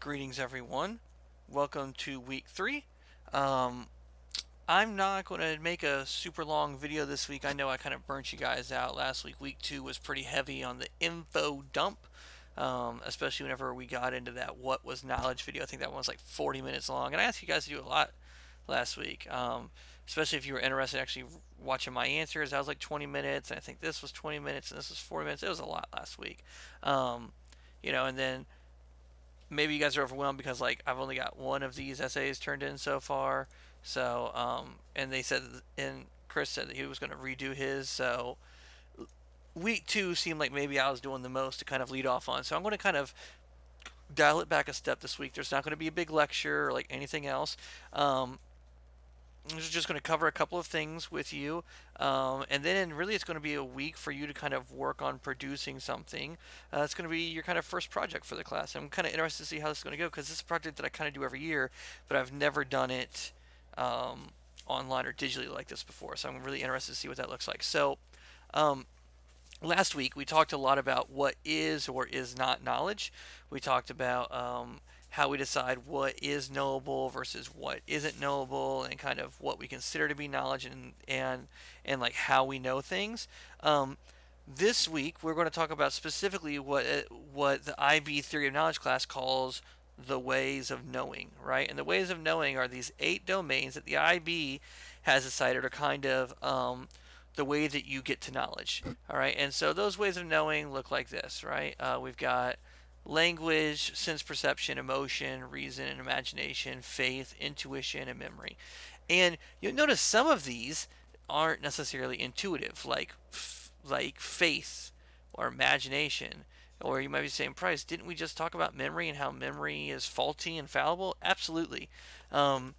Greetings, everyone. Welcome to week three. Um, I'm not going to make a super long video this week. I know I kind of burnt you guys out last week. Week two was pretty heavy on the info dump, especially whenever we got into that what was knowledge video. I think that one was like 40 minutes long. And I asked you guys to do a lot last week, especially if you were interested in actually watching my answers. That was like 20 minutes, and I think this was 20 minutes, and this was 40 minutes. It was a lot last week. Um, and then maybe you guys are overwhelmed because like I've only got one of these essays turned in so far. So and they said and Chris said that he was going to redo his. So week two seemed like maybe I was doing the most to kind of lead off on. So I'm going to kind of dial it back a step this week. There's not going to be a big lecture or like anything else. I'm just going to cover a couple of things with you, and then really it's going to be a week for you to kind of work on producing something. It's going to be your kind of first project for the class. I'm kind of interested to see how this is going to go because this is a project that I kind of do every year, but I've never done it online or digitally like this before. So I'm really interested to see what that looks like. So um, last week we talked a lot about what is or is not knowledge. We talked about how we decide what is knowable versus what isn't knowable, and kind of what we consider to be knowledge, and like how we know things. Um, this week we're going to talk about specifically what the IB theory of knowledge class calls the ways of knowing, right? And the ways of knowing are these 8 domains that the IB has decided are kind of the way that you get to knowledge. All right, and so those ways of knowing look like this, right? We've got language, sense perception, emotion, reason and imagination, faith, intuition, and memory. And you'll notice some of these aren't necessarily intuitive, like faith or imagination. Or you might be saying, Price, didn't we just talk about memory and how memory is faulty and fallible? Absolutely. Um,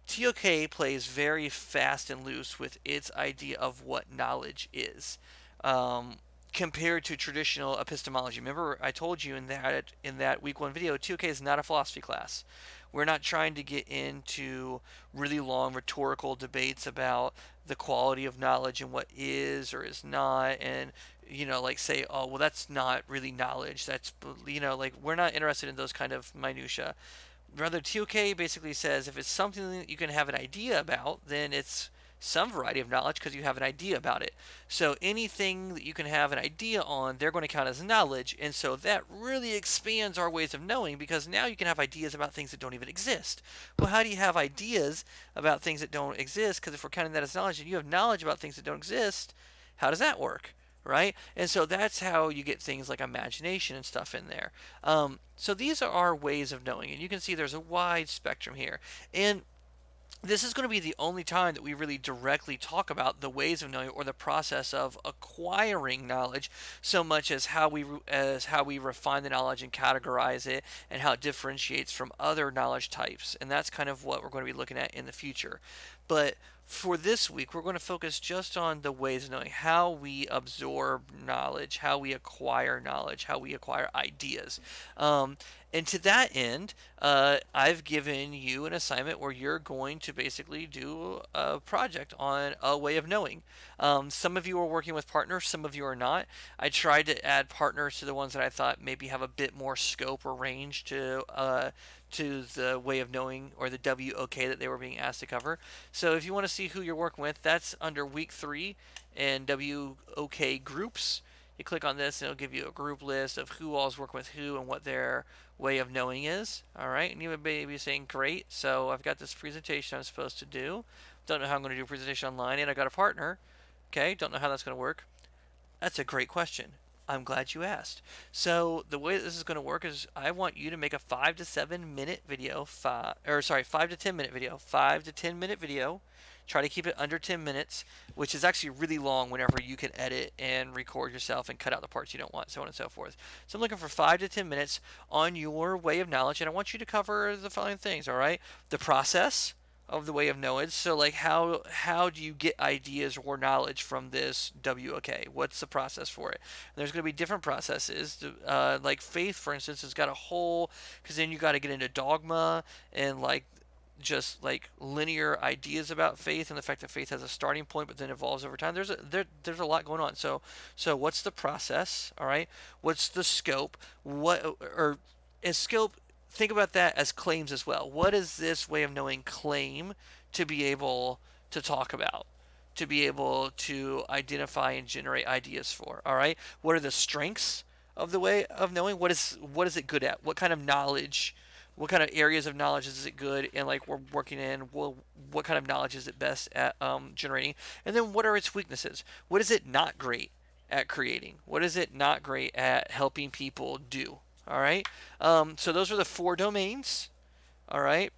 TOK plays very fast and loose with its idea of what knowledge is, compared to traditional epistemology. Remember, I told you in that week one video, TOK is not a philosophy class. We're not trying to get into really long rhetorical debates about the quality of knowledge and what is or is not, and like say, oh well, that's not really knowledge. That's like we're not interested in those kind of minutia. Rather, TOK basically says if it's something that you can have an idea about, then it's some variety of knowledge because you have an idea about it. So anything that you can have an idea on, they're going to count as knowledge. And so that really expands our ways of knowing because now you can have ideas about things that don't even exist. Well, how do you have ideas about things that don't exist? Because if we're counting that as knowledge and you have knowledge about things that don't exist, how does that work? Right? And so that's how you get things like imagination and stuff in there. So these are our ways of knowing, and you can see there's a wide spectrum here. And this is going to be the only time that we really directly talk about the ways of knowing or the process of acquiring knowledge, so much as how we refine the knowledge and categorize it, and how it differentiates from other knowledge types. And that's kind of what we're going to be looking at in the future. But for this week, we're going to focus just on the ways of knowing, how we absorb knowledge, how we acquire knowledge, how we acquire ideas. And to that end, I've given you an assignment where you're going to basically do a project on a way of knowing. Some of you are working with partners, some of you are not. I tried to add partners to the ones that I thought maybe have a bit more scope or range to the way of knowing or the WOK that they were being asked to cover. So if you want to see who you're working with, that's under week 3 and WOK groups. You click on this and it'll give you a group list of who all's working with who and what their way of knowing is. All right, and you may be saying, great, so I've got this presentation I'm supposed to do. Don't know how I'm going to do a presentation online, and I got a partner. Okay, don't know how that's going to work. That's a great question. I'm glad you asked. So the way this is going to work is I want you to make a 5 to 7 minute video, 5 to 10 minute video, 5 to 10 minute video. Try to keep it under 10 minutes, which is actually really long whenever you can edit and record yourself and cut out the parts you don't want, so on and so forth. So I'm looking for 5 to 10 minutes on your way of knowledge, and I want you to cover the following things, all right? The process of the way of knowledge. So like how do you get ideas or knowledge from this WOK? What's the process for it? And there's going to be different processes. Like faith, for instance, has got a whole, because then you got to get into dogma and like just like linear ideas about faith and the fact that faith has a starting point but then evolves over time. There's a lot going on. So what's the process? All right. What's the scope? What or is scope think about that as claims as well. What does this way of knowing claim to be able to talk about? To be able to identify and generate ideas for. All right. What are the strengths of the way of knowing? What is it good at? What kind of knowledge? What kind of areas of knowledge is it good? And like we're working in. Well, what kind of knowledge is it best at generating? And then what are its weaknesses? What is it not great at creating? What is it not great at helping people do? All right. So those are the 4 domains. All right,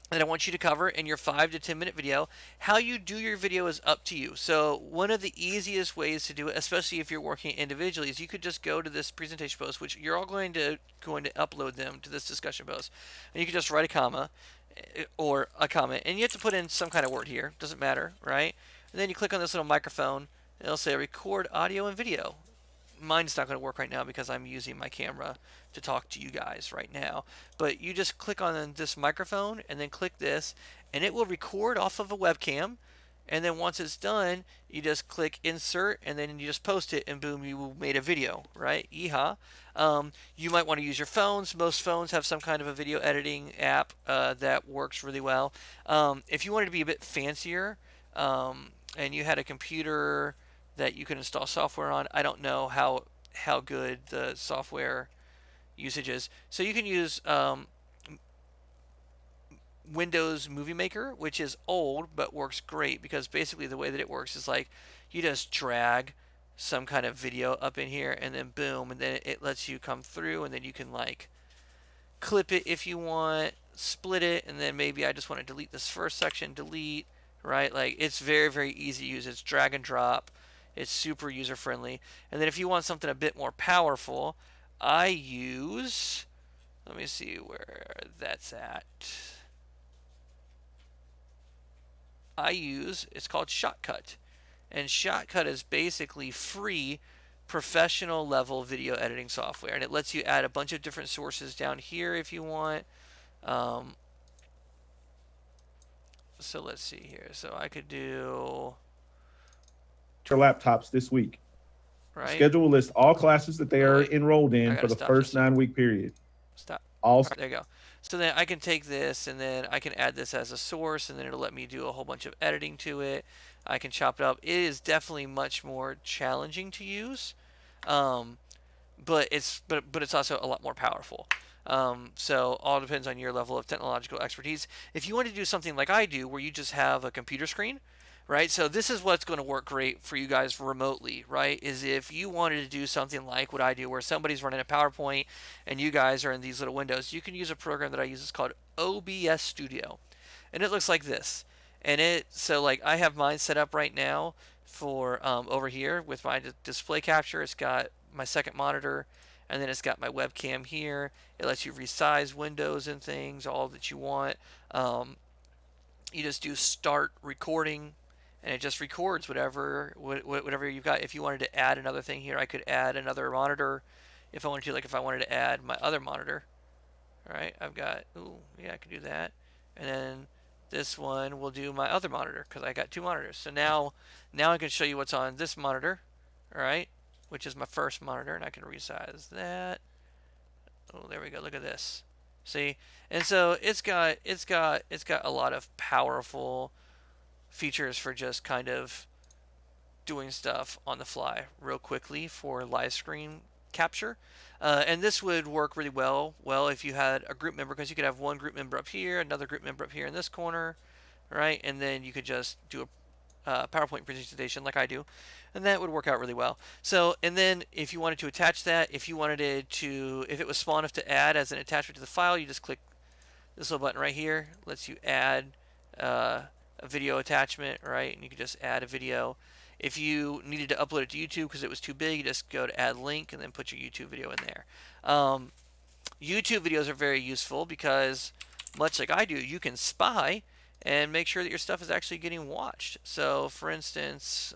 that I want you to cover in your 5 to 10 minute video. How you do your video is up to you. So one of the easiest ways to do it, especially if you're working individually, is you could just go to this presentation post, which you're all going to upload them to this discussion post, and you can just write a comma or a comment, and you have to put in some kind of word here. Doesn't matter, right? And then you click on this little microphone, and it'll say record audio and video. Mine's not going to work right now because I'm using my camera to talk to you guys right now. But you just click on this microphone and then click this, and it will record off of a webcam. And then once it's done, you just click insert, and then you just post it, and boom, you made a video, right? Yeehaw. You might want to use your phones. Most phones have some kind of a video editing app that works really well. If you wanted to be a bit fancier, and you had a computer that you can install software on. I don't know how good the software usage is. So you can use Windows Movie Maker, which is old but works great because basically the way that it works is like you just drag some kind of video up in here and then boom, and then it lets you come through, and then you can like clip it if you want, split it, and then maybe I just want to delete this first section, delete, right? Like it's very, very easy to use. It's drag and drop. It's super user friendly. And then if you want something a bit more powerful, I use, let me see where that's at. It's called Shotcut. And Shotcut is basically free professional level video editing software. And it lets you add a bunch of different sources down here if you want. So let's see here. So I could do laptops this week. Right. Schedule will list all classes that they are enrolled in for the first 9-week period. Stop. All right, there you go. So then I can take this and then I can add this as a source, and then it'll let me do a whole bunch of editing to it. I can chop it up. It is definitely much more challenging to use, but it's also a lot more powerful. So all depends on your level of technological expertise. If you want to do something like I do, where you just have a computer screen, right? So this is what's going to work great for you guys remotely, right? Is if you wanted to do something like what I do, where somebody's running a PowerPoint and you guys are in these little windows, you can use a program that I use. It's called OBS Studio, and it looks like this. And so like I have mine set up right now for over here with my display capture. It's got my second monitor, and then it's got my webcam here. It lets you resize windows and things, all that you want. You just do start recording, and it just records whatever you've got. If you wanted to add another thing here, I could add another monitor if I wanted to. Like if I wanted to add my other monitor, all right, I've got, I could do that. And then this one will do my other monitor because I got 2 monitors. So now I can show you what's on this monitor, all right, which is my first monitor, and I can resize that. Oh, there we go. Look at this. See? And so it's got a lot of powerful features for just kind of doing stuff on the fly real quickly for live screen capture. And this would work really well if you had a group member, because you could have one group member up here, another group member up here in this corner, right? And then you could just do a PowerPoint presentation like I do, and that would work out really well. So, and then if you wanted to attach that, if it was small enough to add as an attachment to the file, you just click this little button right here. Lets you add a video attachment, right? And you can just add a video. If you needed to upload it to YouTube because it was too big, you just go to add link and then put your YouTube video in there. YouTube videos are very useful because, much like I do, you can spy and make sure that your stuff is actually getting watched. So, for instance,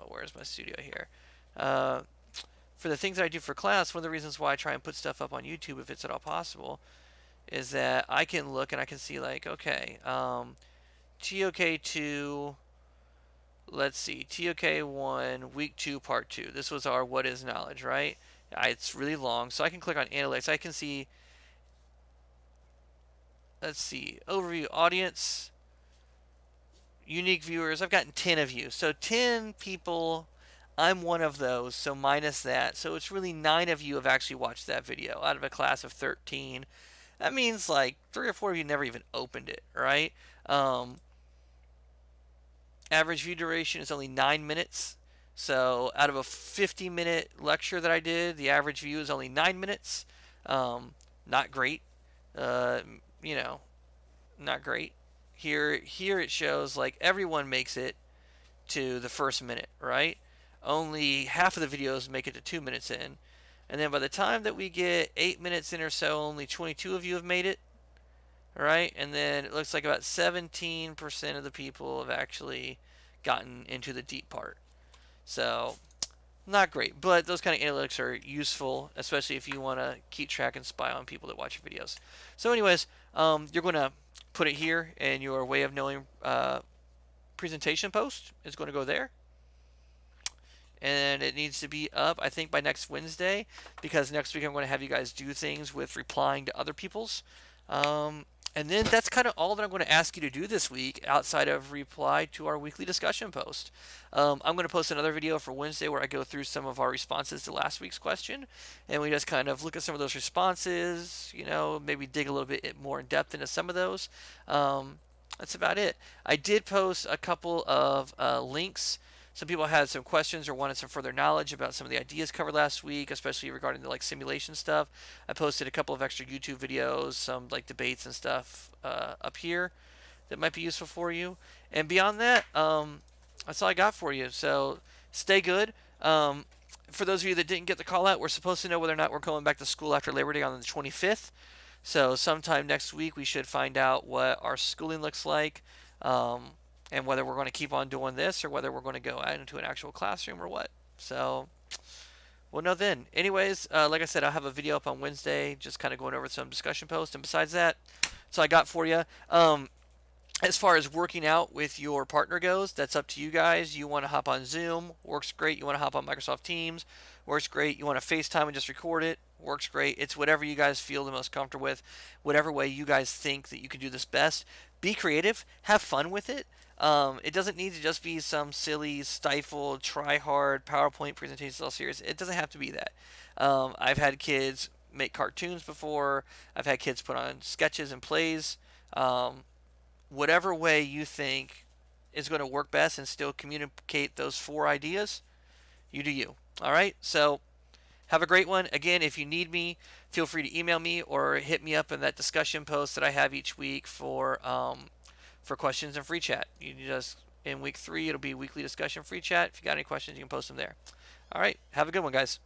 where's my studio here? For the things that I do for class, one of the reasons why I try and put stuff up on YouTube, if it's at all possible, is that I can look and I can see, like, okay, TOK 2, let's see, TOK 1, week 2, part 2. This was our what is knowledge, right? It's really long, so I can click on analytics. I can see let's see, overview audience, unique viewers. I've gotten 10 of you. So 10 people, I'm one of those, so minus that. So it's really 9 of you have actually watched that video out of a class of 13. That means like 3 or 4 of you never even opened it, right? Um, Average view duration is only 9 minutes. So out of a 50-minute lecture that I did, the average view is only 9 minutes. Um, Not great. Uh, you know, not great. Here it shows like everyone makes it to the first minute, right? Only half of the videos make it to 2 minutes in. And then by the time that we get 8 minutes in or so, only 22 of you have made it, right? And then it looks like about 17% of the people have actually gotten into the deep part. So, not great, but those kind of analytics are useful, especially if you want to keep track and spy on people that watch your videos. So, anyways, you're going to put it here, and your way of knowing presentation post is going to go there. And it needs to be up, I think, by next Wednesday, because next week I'm going to have you guys do things with replying to other people's. Um, and then that's kind of all that I'm going to ask you to do this week outside of reply to our weekly discussion post. I'm going to post another video for Wednesday where I go through some of our responses to last week's question. And we just kind of look at some of those responses, maybe dig a little bit more in depth into some of those. That's about it. I did post a couple of links. Some people had some questions or wanted some further knowledge about some of the ideas covered last week, especially regarding the simulation stuff. I posted a couple of extra YouTube videos, some debates and stuff up here that might be useful for you. And beyond that, that's all I got for you. So stay good. For those of you that didn't get the call out, we're supposed to know whether or not we're going back to school after Labor Day on the 25th. So sometime next week we should find out what our schooling looks like. And whether we're going to keep on doing this or whether we're going to go out into an actual classroom or what. So we'll know then. Anyways, like I said, I'll have a video up on Wednesday, just kind of going over some discussion posts. And besides that, that's all I got for you. As far as working out with your partner goes, that's up to you guys. You want to hop on Zoom, works great. You want to hop on Microsoft Teams, works great. You want to FaceTime and just record it, works great. It's whatever you guys feel the most comfortable with, whatever way you guys think that you can do this best. Be creative, have fun with it. It doesn't need to just be some silly, stifled, try hard PowerPoint presentation style series. It doesn't have to be that. I've had kids make cartoons before. I've had kids put on sketches and plays. Whatever way you think is going to work best and still communicate those 4 ideas, you do you. All right? So have a great one. Again, if you need me, feel free to email me or hit me up in that discussion post that I have each week for questions and free chat. You just in week 3, it'll be weekly discussion free chat. If you got any questions, you can post them there. All right. Have a good one, guys.